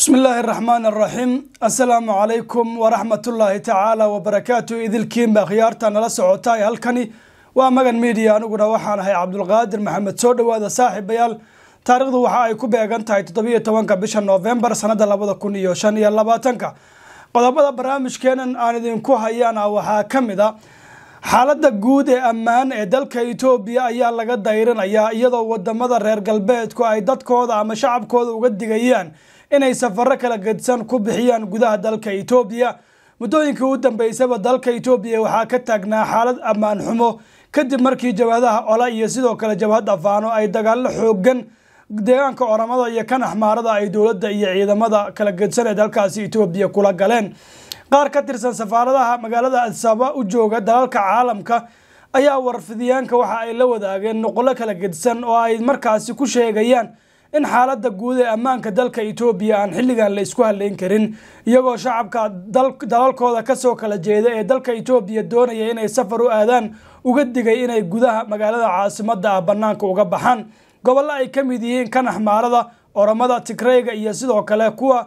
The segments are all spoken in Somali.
بسم الله الرحمن الرحيم السلام عليكم ورحمة الله تعالى وبركاته إذ الكيم بخيارتنا لسعوتاي هالكني ومغن ميديا نقول وحنا هي عبد القادر محمد سود وهذا صاحب بيال تاريخ وحا ay ku beegan tahay 17 bisha November sanada 2025 qodobada barnaamijkeenan aan idinku hayana waxa kamida xaaladda guud ee ammaan ee dalka Itoobiya ayaa laga dayrinaya iyadoo wadamada reer galbeedku ay dadkooda ama shacabkooda uga digayaan inay safar kala gadsan ku bixiyaan gudaha dalka Itoobiya muddooyinkii u dambeysay dalka Itoobiya waxa ka taagnaa xaalad ammaan xumo kadib markii jabhadaha Ola iyo sidoo kale jabhada Faano ay dagaal xoogan deegaanka Oromada iyo kan Axmaarada ay dawladda iyo ciidamada kala gadsan ee dalkaasi Itoobiya kula galeen qaar ka tirsan safaaradaha magaalada Addis Ababa u jooga dalalka caalamka ayaa warfidiyaanka waxa ay la wadaageen nuqul kala gadsan oo ay markaasi ku sheegayaan in xaaladda guud ee ammaanka dalka Itoobiya aan xilligan la isku haleyn karin iyagoo shacabka dalalkooda ka soo kala jeeda ee dalka Itoobiya doonaya inay safar u aadaan uga digay inay gudaha magaalada caasimadda ah banaanka uga baxaan gobolka ay ka mid yihiin kan Axmaarada Oromada Tigrayga iyo sidoo kale kuwa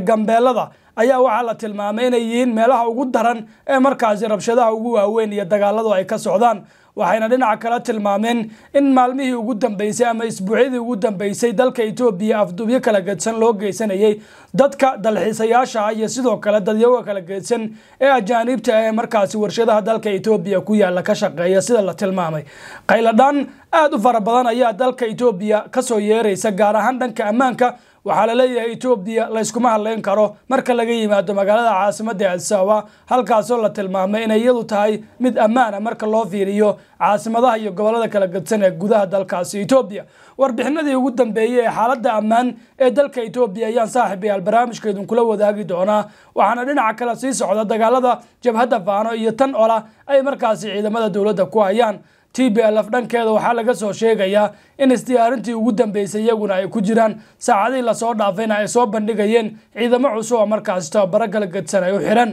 Gambeelada ayaa waxa la tilmaamay inay yihiin meelaha ugu daran ee markaasi rabshadaha ugu waaweyn iyo dagaaladu ay ka socdaan waxayna dhinaca kale tilmaameen in maalmihii ugu dambeysay ama isbuucyadii ugu dambeysay dalka Itoobiya afduubyo kala gadsan loo geysanayay dadka dalxiisayaasha iyo sidoo kale dadyoga kala gadsan ee ajaanibta ee markaasi warshadaha dalka Itoobiya ku yaala ka shaqeeya sida la tilmaamay qayladaan aad u farabadan ayaa dalka Itoobiya ka soo yeeraysa gaar ahaan dhanka ammaanka waxa la leeyahay Itoobiya la iskuma haleyn karo marka laga yimaado magaalada caasimadda Addis Ababa halkaas oo la tilmaamay inay iyadu tahay mid ammaan ah marka loo fiiriyo caasimadaha iyo gobolada kala gadsan ee gudaha dalkaasi Itoobiya warbixinadii ugu dambeeyay ee xaaladda ammaan ee dalka Itoobiya ayaan saaxiibayaal barnaamijkeedun kula wadaagi doonaa waxaana dhinaca kale sii socda dagaalada jabhada Faano iyo tan Ola ay markaasi ciidamada dawladda ku hayaan TPLF dhankeeda waxa laga soo sheegayaa in isdiyaarintii ugu dambeysay iyaguna ay ku jiraan saacadii la soo dhaafayna ay soo bandhigayeen ciidamo cusub oo markaas tababaro kala gadsan ay u xiran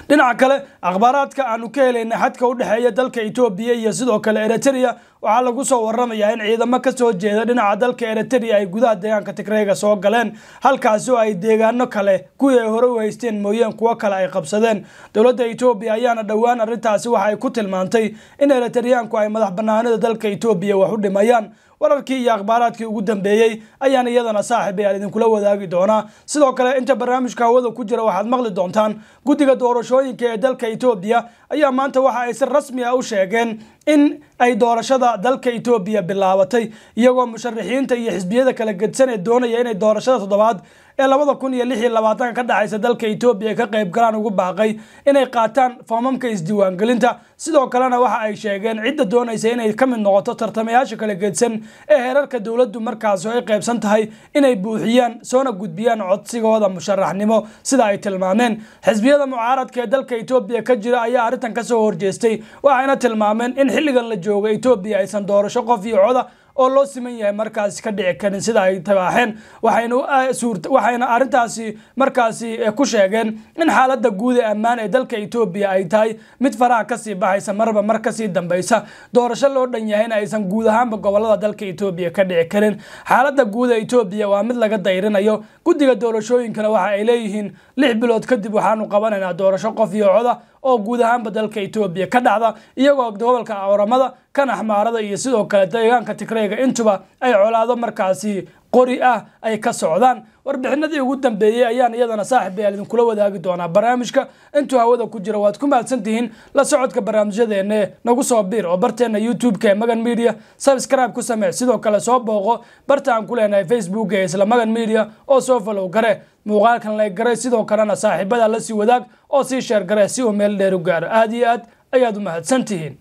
dhinaca kale akhbaaraadka aanu ka helaynay xadka u dhaxeeya dalka Itoobiya iyo sidoo kale Eritrea waxa lagu soo waramayaa in ciidamo ka soo jeeda dhinaca dalka Eritrea ay gudaha deegaanka Tigrayga soo galeen halkaas oo ay deegaano kale kuwii ay hore u haysteen mooyeen kuwa kale ay qabsadeen dawladda Itoobiya ayaana dhawaan arintaasi waxa ay ku tilmaantay in Eritreaanku ay madax banaanida dalka Itoobiya wax u dhimayaan wararkii iyo akhbaaraadkii ugu dambeeyay ayaan iyadana saaxiibayaal idin kula wadaagi doonaa sidoo kale inta barnaamijka hawada ku jira waxaad maqli doontaan guddiga doorashooyinka ee dalka Itoobiya ayaa maanta waxa ay si rasmi ah u sheegeen in ay doorashada dalka Itoobiya bilaabatay iyagoo musharaxiinta iyo xisbiyada kala gadsan ee doonaya inay doorashada toddobaad ee 2026 ka dhacaysa dalka Itoobiya ka qayb galaan ugu baaqay inay qaataan foomamka isdiiwaangelinta sidoo kalena waxa ay sheegeen cidda doonaysa inay ka mid noqoto tartamayaasha kala gadsan ee heerarka dawladdu markaas oo ay qaybsan tahay inay buuxiyaan soona gudbiyaan codsigooda musharaxnimo sida ay tilmaameen xisbiyada mucaaradka ee dalka Itoobiya ka jira ayaa arintan ka soo horjeestay waxayna tilmaameen in xilligan la joogo Itoobiya aysan doorasho qof iyo cod oo loo siman yahay markaas ka dhici karin sida ay tabaaxeen waxayna arintaasi markaasi ku sheegeen in xaaladda guud ee ammaan ee dalka Itoobiya ay tahay mid faraha ka sii baxaysa marba mar ka sii dambaysa doorasho loo dhan yahay in aysan guud ahaanba gobolada dalka Itoobiya ka dhici karin xaaladda guud ee Itoobiya waa mid laga dayrinayo guddiga doorashooyinkana waxa ay leeyihiin 6 bilood kadib waxaanu qabanaynaa doorasho qof iyo cod oo guud ahaanba dalka Itoobiya ka dhacda iyagoo gobolka Oromada kan Axmaarada iyo sidoo kale deegaanka Tigrayga intuba ay colaado markaasi qori ah ay ka socdaan warbixinadii ugu dambeeyay ayaan iyadana saaxiibayaal idin kula wadaagi doonaa barnaamijka intuu hawada ku jira waad ku mahadsantihiin la socodka barnaamijyadeena nagu soo biir oo barteena YouTube-ka Magan Media subscribe ku samee sidoo kale soo booqo bartaan ku leenahay Facebook ee isla Magan Media oo soo follow gare muuqaalkan la garay sidoo kalena saaxiibada la sii wadaag oo sii share gare si uu meel dheer u gaaro aad iyo aad ayaad u mahadsantihiin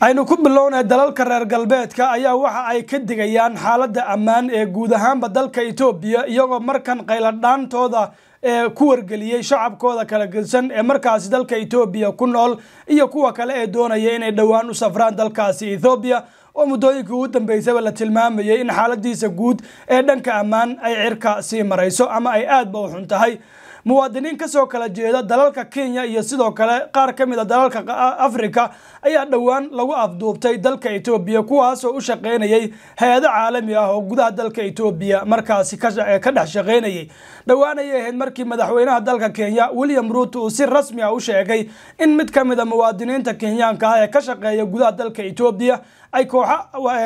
aynu ku bilownay dalalka reer galbeedka ayaa waxa ay ka digayaan xaaladda ammaan ee guud ahaanba dalka Itoobiya iyagoo markan qayladhaantooda ee ku wargeliyay shacabkooda kala gadsan ee markaasi dalka Itoobiya ku nool iyo kuwa kale ee doonaya inay dhawaan u safraan dalkaasi Itoobiya oo muddooyinkii ugu dambeysay la tilmaamayay in xaaladiisa guud ee dhanka ammaan ay cirka sii marayso ama ay aad ba u xun tahay muwaadiniin kasoo kala jeeda dalalka Kenya iyo sidoo kale qaar kamid ah dalalka Afrika ayaa dhawaan lagu afduubtay dalka Ethiopia kuwaas oo u shaqeynayay hay'ado caalami ah oo gudaha dalka Ethiopia markaasi ka dhex shaqeynayay dhawaan ay ahayd markii madaxweynaha dalka Kenya William Ruto uu si rasmi ah u sheegay in mid kamid ah muwaadiniinta Kenyaanka ah ee ka shaqeeya gudaha dalka Ethiopia ay kooxa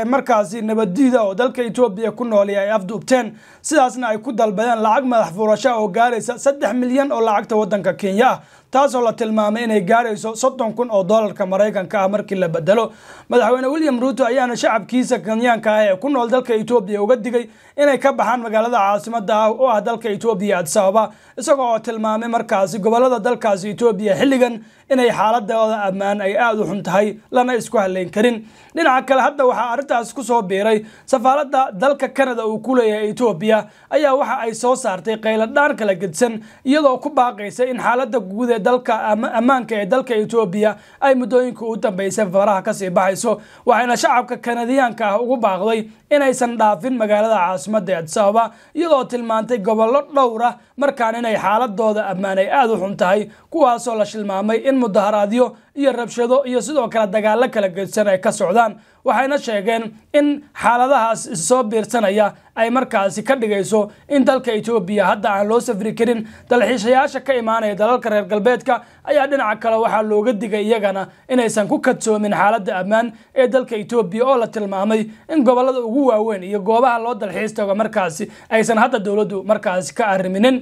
markaasi nabaddiida oo dalka Ethiopia ku nool ay afduubteen sidaasna ay ku dalbadeen lacag madax furasho oo gaaraysa 3 milyan oo lacagta wadanka Kenya taasoo la tilmaamay inay gaarayso $30,000 Mareykanka ah markii la bedelo madaxweyne William Ruto ayaana shacabkiisa Kenyaanka ah ee ku nool dalka Ethiopia uga digay inay ka baxaan magaalada caasimadda ah oo ah dalka Ethiopia Addis Ababa isagoo tilmaamay markaasi gobolada dalkaasi Ethiopia xilligan inay xaaladooda ammaan ay aad u xun tahay lana isku haleyn karin dhinaca kale hadda waxa arintaas ku soo biiray safaaradda dalka Canada uu ku leeyahay Ethiopia ayaa waxa ay soo saartay qayladaan kala gedsan iyadoo ku baaqaysa in xaaladda guud ee dalka ammaanka ee dalka Ethiopia ay muddooyinka u dambeysay faraha ka sii baxayso waxayna shacabka Canadianka ah ugu baaqday inaysan dhaafin magaalada caasimadda Addis Ababa iyadoo tilmaantay gobollo dhowr ah markaan inay xaaladooda ammaan ay aad u xun tahay kuwaas oo la shilmaamay in mudaharaadyo iyo rabshado iyo sidoo kale dagaalo kala gedsan ay ka socdaan waxayna sheegeen in xaaladahaas soo biirsanaya ay markaasi ka dhigayso in dalka Ethiopia hadda aan loo safri karin dalxiisayaasha ka imaanaya dalalka reer galbeedka ayaa dhinaca kale waxa looga digay iyagana inaysan ku kadsoomin xaaladda ammaan ee dalka Ethiopia oo la tilmaamay in gobolada ugu waaweyn iyo goobaha loo dalxiis tago markaasi aysan hadda dawladdu markaasi ka arriminin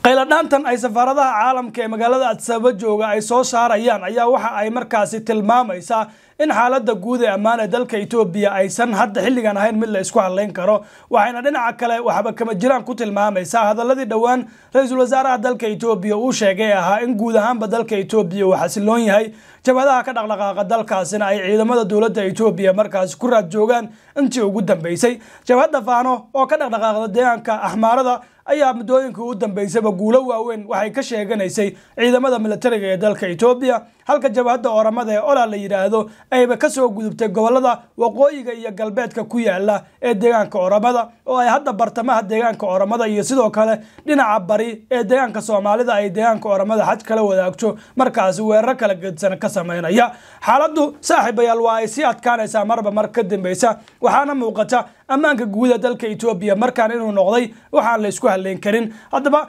qayladhaantan ay safaaradaha caalamka ee magaalada Addis Ababa jooga ay soo saarayaan ayaa waxa ay markaasi tilmaamaysaa in xaaladda guud ee ammaan ee dalka Ethiopia aysan hadda xilligan ahayn mid la isku haleyn karo waxayna dhinaca kale waxba kama jiraan ku tilmaamaysaa hadaladii dhawaan ra'iisul wasaaraha dalka Ethiopia uu sheegay ahaa in guud ahaanba dalka Ethiopia uu xasiloon yahay jabhadaha ka dhaqdhaqaaqa dalkaasina ay ciidamada dawladda Ethiopia markaas ku raad joogaan intii ugu dambeysay jabhada Faano oo ka dhaqdhaqaaqda deegaanka Axmaarada ayaa muddooyinka u dambeysaba guulo waaweyn waxay ka sheeganaysay ciidamada militariga ee dalka Ethiopia halka jabhada Oromada ee Ola la yiraahdo ayba ka soo gudubtay gobolada waqooyiga iyo galbeedka ku yaala ee deegaanka Oromada oo ay hadda bartamaha deegaanka Oromada iyo sidoo kale dhinaca bari ee deegaanka Soomaalida ay deegaanka Oromada xad kala wadaagto markaas weerar kala gedsan ka sameynaya xaaladdu saaxiibayaal waa ay si adkaanaysaa marba mar ka dambaysa waxaana muuqata ammaanka guud ee dalka Ethiopia markaan inuu noqday waxaan la isku haleyn karin haddaba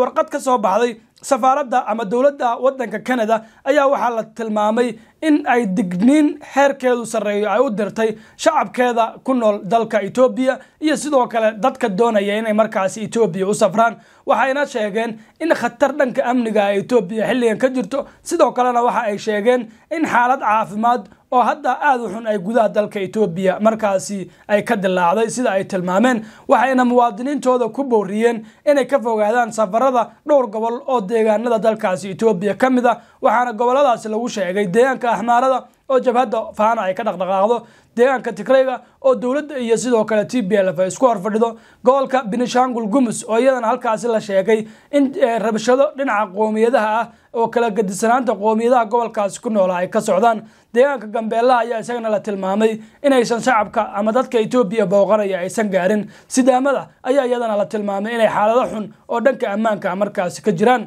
warqad ka soo baxday safaaradda ama dawladda wadanka Canada ayaa waxa la tilmaamay in ay digniin heerkeedu sareeyo ay u dirtay shacabkeeda ku nool dalka Ethiopia iyo sidoo kale dadka doonaya inay markaasi Ethiopia u safraan waxayna sheegeen in khatar dhanka amniga ee Ethiopia xilligan ka jirto sidoo kalena waxa ay sheegeen in xaalad caafimaad oo hadda aad u xun ay gudaha dalka Ethiopia markaasi ay ka dilaacday sida ay tilmaameen waxayna muwaadiniintooda ku booriyeen inay ka fogaadaan safarada dhowr gobol oo deegaanada dalkaasi Ethiopia kamid ah waxaana goboladaasi lagu sheegay deegaanka Axmaarada oo jabhada Faano ay ka dhaqdhaqaaqdo deegaanka Tigrayga oo dawladda iyo sidoo kale TPLF ay isku horfadhido gobolka Benishangul Gumus oo iyadana halkaasi la sheegay in rabshado dhinaca qoomiyadaha ah oo kala gadisanaanta qoomiyadaha gobolkaasi ku nool ay ka socdaan deegaanka Gambeella ayaa isagana la tilmaamay inaysan shacabka ama dadka Ethiopia booqanaya aysan gaarin sidaamada ayaa iyadana la tilmaamay inay xaalado xun oo dhanka ammaanka markaasi ka jiraan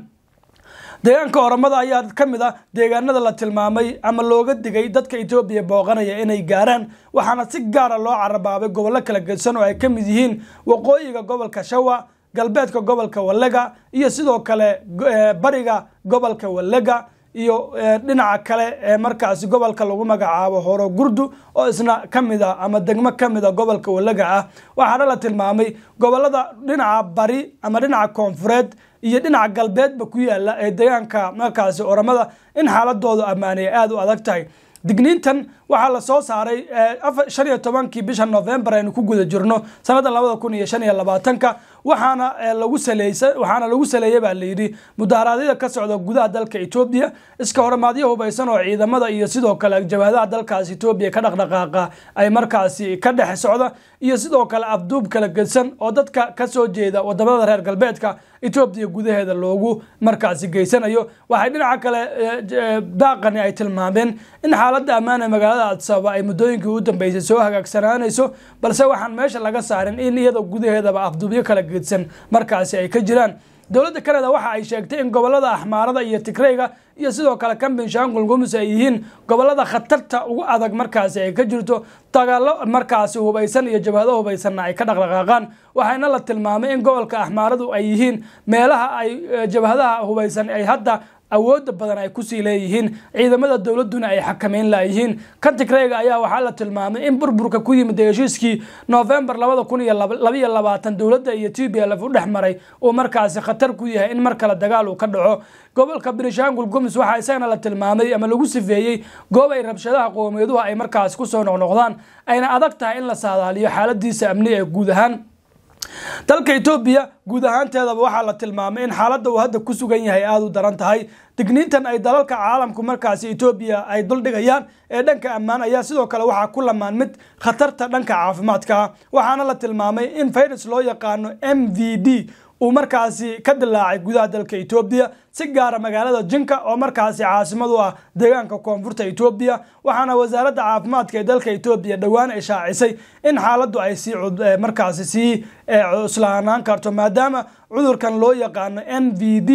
deegaanka Oromada ayaa kamid ah deegaanada la tilmaamay ama looga digay dadka Ethiopia booqanaya inay gaaraan waxaana si gaar ah loo carabaabay gobollo kala gedsan oo ay kamid yihiin waqooyiga gobolka Shawa galbeedka gobolka Wallaga iyo sidoo kale bariga gobolka Wallaga iyo dhinaca kale ee markaas gobolka lagu magacaabo Horo Gurdu oo isna kamid ah ama degmo kamid ah gobolka Wallaga ah waxaana la tilmaamay gobolada dhinaca bari ama dhinaca koonfureed iyo dhinaca galbeedba ku yaala ee deegaanka markaas Oromada in xaaladoodu ammaanay aad u adag tahay digniintan waxa la soo saaray 15 bisha November aynu ku guda jirno sanada 2025 waxaana lagu saleeyay baa la yiri mudaharaadyada ka socda gudaha dalka Ethiopia iska hormaadyo hubaysan oo ciidamada iyo sidoo kale jabhadaha dalkaas Ethiopia ka dhaqdhaqaaqa ay markaasi ka dhex socda iyo sidoo kale afduub kala gedsan oo dadka ka soo jeeda wadamada reer galbeedka Ethiopia gudaheeda loogu markaasi geysanayo waxay dhinaca kale daaqani ay tilmaameen in xaaladda ammaan ee magaalada Addis Ababa ay muddooyinkii u dambeysay soo hagaagsananayso balse waxaan meesha laga saarin in iyada gudaheedaba afduubyo kala gedsan markaasi ay ka jiraan dowladda Canada waxa ay sheegtay in gobolada Axmaarada iyo Tigrayga iyo sidoo kale kan Benshangul Gumuz ay yihiin gobolada khatarta ugu adag markaasi ay ka jirto dagaalo markaasi hubaysan iyo jabhado hubaysan ay ka dhaqdhaqaaqaan waxayna la tilmaamay in gobolka Axmaaradu ay yihiin meelaha ay jabhadaha hubaysan ay hadda awood badan ay ku sii leeyihiin ciidamada dawladuna ay xakameyn laayihiin kan Tigrayga ayaa waxa la tilmaamay in burburka ku yimid heshiiskii November 2022 dawladda iyo TPLF u dhaxmaray oo markaasi khatar ku yahay in mar kale dagaal uu ka dhaco gobolka Benshangul Gumuz waxa isagana la tilmaamay ama lagu sifeeyay goob ay rabshadaha qowmiyaduhu ay markaas ku soo noqnoqdaan ayna adag tahay in la saadaaliyo xaaladiisa amni ee guud ahaan dalka Ethiopia guud ahaanteeda waxa la tilmaamay in xaaladda uu hadda ku sugan yahay aad u daran tahay digniintan ay dalalka caalamku markaasi Ethiopia ay dul dhigayaan ee dhanka ammaan ayaa sidoo kale waxa ku lamaan mid khatarta dhanka caafimaadka waxaana la tilmaamay in virus loo yaqaano MVD uu markaasi ka dilaacay gudaha dalka Ethiopia si gaar ah magaalada Jinka oo markaasi caasimad u ah deegaanka koonfurta Ethiopia waxaana wasaaradda caafimaadka ee dalka Ethiopia dhawaan ay shaacisay in xaaladdu ay si cuslaanaan karto maadaama cudurkan loo yaqaano MVD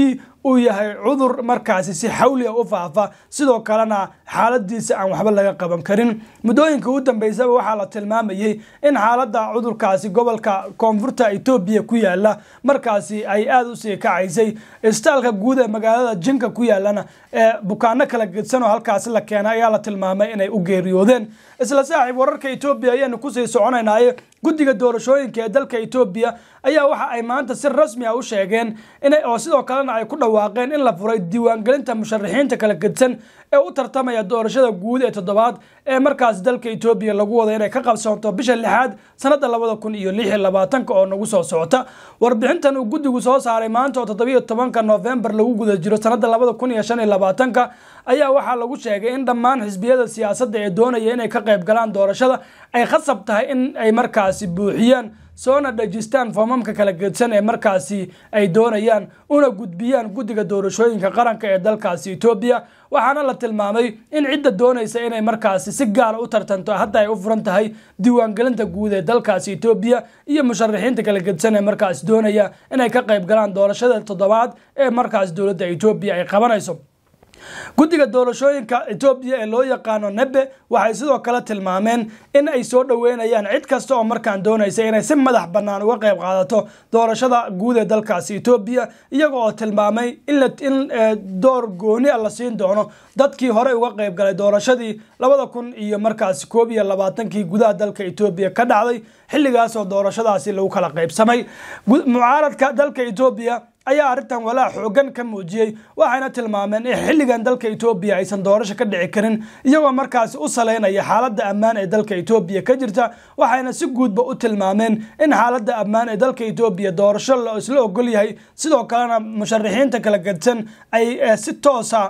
uu yahay cudur markaasi si xawli ah u faafa sidoo kalena xaaladiisa aan waxba laga qaban karin mudooyinka u dambeysay waxa la tilmaamayay in xaaladda cudurkaasi gobolka koonfurta Ethiopia ku yaala markaasi ay aad u sii kacaysay istaalka guud ee magaalada Jinka ku yaalana bukaano kala gedsan oo halkaas la keenay ayaa la tilmaamay inay u geeriyoodeen isla saaxiib wararka Ethiopia ayaan ku sii soconaynaa guddiga doorashooyinka ee dalka Ethiopia ayaa waxa ay maanta si rasmi ah u sheegeen inay oo sidoo kalena ay ku dhawaaqeen in la furay diiwaangelinta musharaxiinta kala gedsan ee u tartamaya doorashada guud ee toddobaad ee markaas dalka Ethiopia lagu wado inay ka qabsanto bisha 6aad sanada 2026 oo nagu soo socota warbixintan uu guddigu soo saaray maanta oo 17 November lagu guda jiro sanada 2025 ayaa waxa lagu sheegay in dhammaan xisbiyada siyaasadda ee doonaya inay ka qayb galaan doorashada ay khasab tahay in ay markaasi buuxiyaan soona dhajistaan foomamka kala gedsan ee markaasi ay doonayaan una gudbiyaan guddiga doorashooyinka qaranka ee dalkaasi Ethiopia waxaana la tilmaamay in cidda doonaysa inay markaasi si gaar ah u tartanto hadda ay u furan tahay diiwaangelinta guud ee dalkaasi Ethiopia iyo musharaxiinta kala gedsan ee markaasi doonaya inay ka qayb galaan doorashada toddobaad ee markaasi dawladda Ethiopia ay qabanayso guddiga doorashooyinka Ethiopia ee loo yaqaano NEB waxay sidoo kale tilmaameen in ay soo dhaweynayaan cid kasta oo markaan doonaysa inay si madax bannaan uga qayb qaadato doorashada guud ee dalkaasi Ethiopia iyaga oo tilmaamay in door gooni ah la siin doono dadkii hore uga qayb galay doorashadii 2000 iyo markaasi 2022 gudaha dalka Ethiopia ka dhacday xilligaas oo doorashadaasi lagu kala qaybsamay mucaaradka dalka Ethiopia ayaa arintan walaa xoogan ka muujiyay waxayna tilmaameen in xilligan dalka Ethiopia aysan doorasho ka dhici karin iyagoo markaasi u saleynaya xaaladda ammaan ee dalka Ethiopia ka jirta waxayna si guudba u tilmaameen in xaaladda ammaan ee dalka Ethiopia doorasho la isla ogol yahay sidoo kalena musharaxiinta kala gedsan ay si toos ah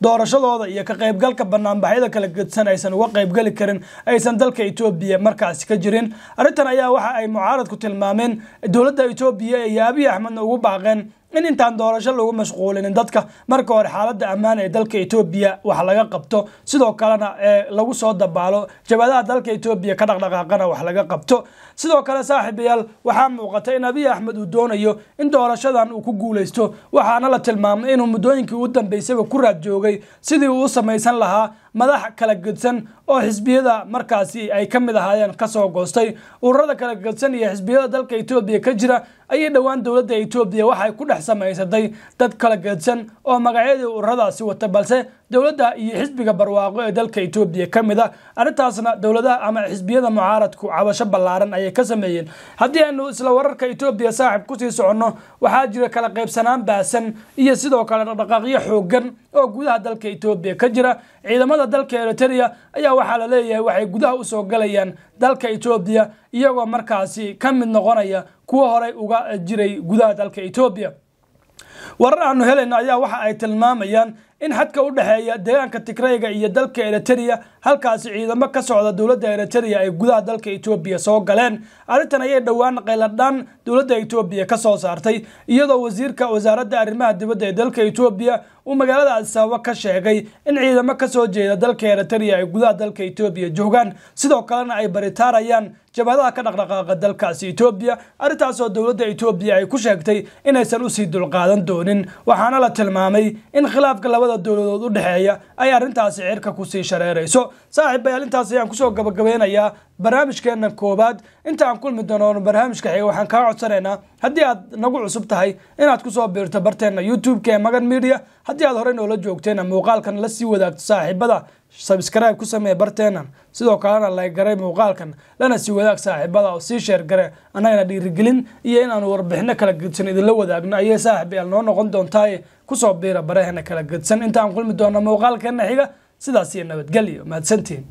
doorashadooda iyo ka qaybgalka banaanbaxyada kala gedsan aysan uga qaybgali karin aysan dalka Ethiopia markaasi ka jirin arintan ayaa waxa ay mucaaradku tilmaameen dawladda Ethiopia iyo Abiy Ahmed ugu baaqeen in intaan doorasho lagu mashquulin dadka marka hore xaaladda ammaan ee dalka Ethiopia wax laga qabto sidoo kalena lagu soo dabaalo jabhadaha dalka Ethiopia ka dhaqdhaqaaqana wax laga qabto sidoo kale saaxiibayaal waxa muuqata in Abiy Ahmed uu doonayo in doorashadan uu ku guuleysto waxaana la tilmaamay inuu mudooyinkii u dambeysay ku raad joogay sidii uu samaysan lahaa madax kala gedsan oo xisbiyada markaasi ay kamid ahaayeen ka soo goostay ururada kala gedsan iyo xisbiyada dalka Ethiopia ka jira ayay dhawaan dawladda Ethiopia waxay ku dhex samaysatay dad kala gedsan oo magacyada ururadaasi wata balse dawladda iyo xisbiga barwaaqo ee dalka Ethiopia kamid ah arintaasna dawladaha ama xisbiyada mucaaradku cabasho ballaaran ayay ka sameeyeen haddii aanu isla wararka Ethiopia saaxib ku sii socono waxaa jira kala qaybsanaan baasan iyo sidoo kale dhaqdhaqaaqyo xoogan oo gudaha dalka Ethiopia ka jira ciidamada dalka Eritrea ayaa waxa la leeyahay waxay gudaha u soo galayaan dalka Ethiopia iyagoo markaasi ka mid noqonaya kuwa hore uga jiray gudaha dalka Ethiopia warar aanu helayna ayaa waxa ay tilmaamayaan in xadka u dhaxeeya deegaanka Tigrayga iyo dalka Eritrea halkaas ciidamo ka socda dawladda Eritrea ay gudaha dalka Ethiopia soo galeen arintan ayay dhawaan qayladhan dawladda Ethiopia ka soo saartay iyadoo wasiirka wasaaradda arrimaha dibadda ee dalka Ethiopia uu magaalada Addis Ababa ka sheegay in ciidamo ka soo jeeda dalka Eritrea ay gudaha dalka Ethiopia joogaan sidoo kalena ay baritaarayaan jabhadaha ka dhaqdhaqaaqa dalkaasi Itoobiya arrintaasoo dowladda Itoobiya ay ku sheegtay inaysan u sii dulqaadan doonin waxaana la tilmaamay in khilaafka labada dowladood u dhaxeeya ay arrintaasi cirka ku sii shareerayso saaxiibayaal intaas ayaan kusoo gabagabeynayaa barnaamijkeena koobaad inta aan kulmi doono barnaamijka xiga waxaan kaa codsanaynaa haddii aad nagu cusub tahay inaad kusoo biirto barteena YouTube-ka ee Magan Media haddii aad horey noola joogteen muuqaalkan la sii wadaagto saaxiibada subscribe ku samee barteena sidoo kalena like garay muuqaalkan lana sii wadaag saaxiibada oo sii share gare anagana dhiirigelin iyo in aan warbixino kala gudsan idin la wadaagno ayay saaxiibayaal noo noqon doontaa kusoo biira baraheena kala gudsan inta aan kulmi doono muuqaalkeena xiga sidaas iyo nabadgelyo mahadsantiin